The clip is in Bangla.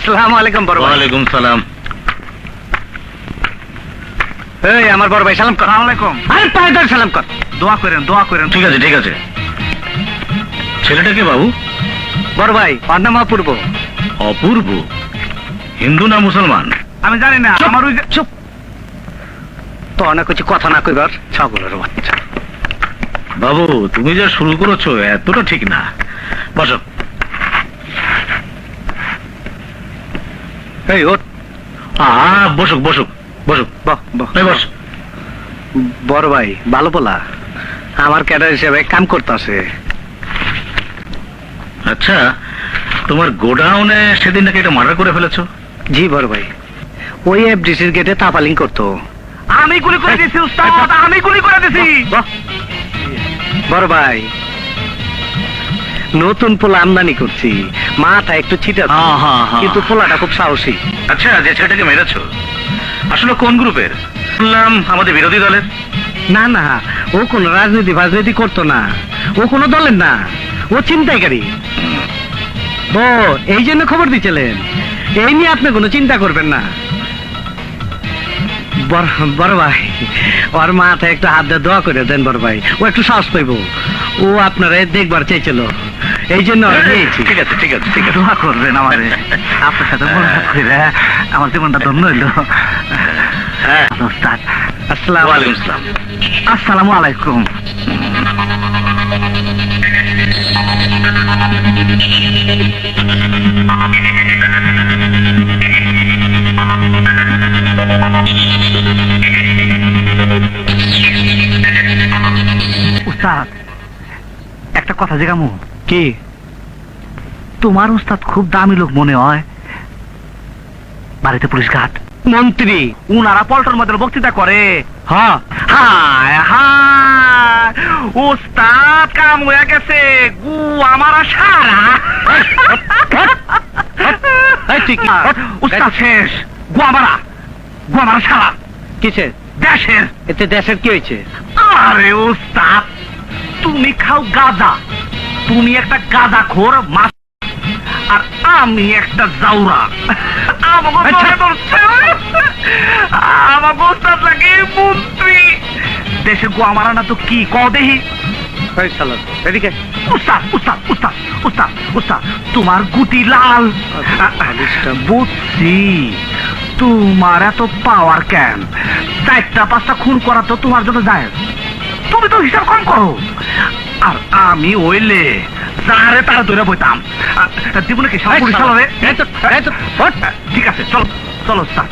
আসসালামু আলাইকুম বড় ভাই। ওয়ালাইকুম সালাম। এই আমার বড় ভাই সালাম কর। আলাইকুম। আরে পায়ে ধরে সালাম কর। দোয়া করেন। ঠিক আছে ঠিক আছে। ছেলেটা কে বাবু? বড় ভাই ওর নাম অপূর্ব। অপূর্ব? হিন্দু না মুসলমান? আমি জানি না, চুপ, আমার ওই যে চুপ। তো অনেক কিছু কথা না কইবার ছাগলের বাচ্চা। বাবু তুমি যা শুরু করেছো এতটা ঠিক না। বসো। এই ওঠ। বসুক বসুক বসুক। বহ বহ। এই বস। বড় ভাই ভালো বলা, আমার ক্যাডার হিসেবে কাম করতেছে। আচ্ছা, তোমার গোডাউনে সেদিন নাকি একটা মার্ডার করে ফেলেছো? জি বড় ভাই, ওই এফডিসির গেটে তাপালিং করতো। আমি গুলি করে দিছি উস্তাদ, আমি গুলি করে দিছি। বাহ। বড় ভাই নতুন পোলা আমদানি করছি, মাথা একটু ছিটা, কিন্তু পোলাটা খুব সাহসী। আচ্ছা, যে ছেলেটাকে মেরেছো আসলে কোন গ্রুপের? শুনলাম আমাদের বিরোধী দলের। না না, ও কোন রাজনীতি করতো না, ও কোনো দলের না, ও চিন্তাইকারী। ও এই জন্য খবর দিচ্ছিলেন, এই নিয়ে আপনি কোনো চিন্তা করবেন না। বড় ভাই ওর মাথায় একটু হাত দিয়ে দোয়া করে দেন বড় ভাই, ও একটু সাহস পাইব। ও আপনারা দেখবার চাইছিল, এই জন্য ঠিক আছে ঠিক আছে ঠিক আছে। দোয়া করবেন আমারে, আপনার সাথে মোলাকাত করে আমার জীবনটা ধন্য হইল। হ্যাঁ। উস্তাদ ওয়ালাইকুম আসসালাম। আসসালামু আলাইকুম। উস্তাদ একটা কথা জিজ্ঞামু কি? তোমার উস্তাদ খুব দামি লোক মনে হয়, বাড়িতে পুলিশ ঘাট মন্ত্রী। উনারা পল্টন মধ্যে বক্তৃতা করে। হ্যাঁ হায় হায়, উস্তাদ কাম হয়ে গেছে, গু আমার সারা। এই তুই কি? উস্তাদ শেষ, গু আমার সারা কিসের? দেশের। এতে দেশের কি হয়েছে? আরে উস্তাদ, তুমি খাও গাঁজা, তুমি একটা গাঁজা খোর মাছ, আর আমি একটা জাউরা। আমাকে ধরে ধরছে, আমাকে উস্তাদ লাগে মন্ত্রী। দেশে গো আমার না তো কি ক দেহি। এই শালা, এদিকে। উস্তাদ উস্তাদ উস্তাদ উস্তাদ উস্তাদ, তোমার গুটি লাল। বুঝছি, তোমার এত পাওয়ার কেন? 4টা-5টা খুন করা তো তোমার জন্য যায়, তুমি তো হিসাব কম করো। আর আমি ওইলে যারে তারা ধরে বইতাম। জীবনে কি সব পুলিশ চালাবে? ঠিক আছে, চলো চলো উস্তাদ।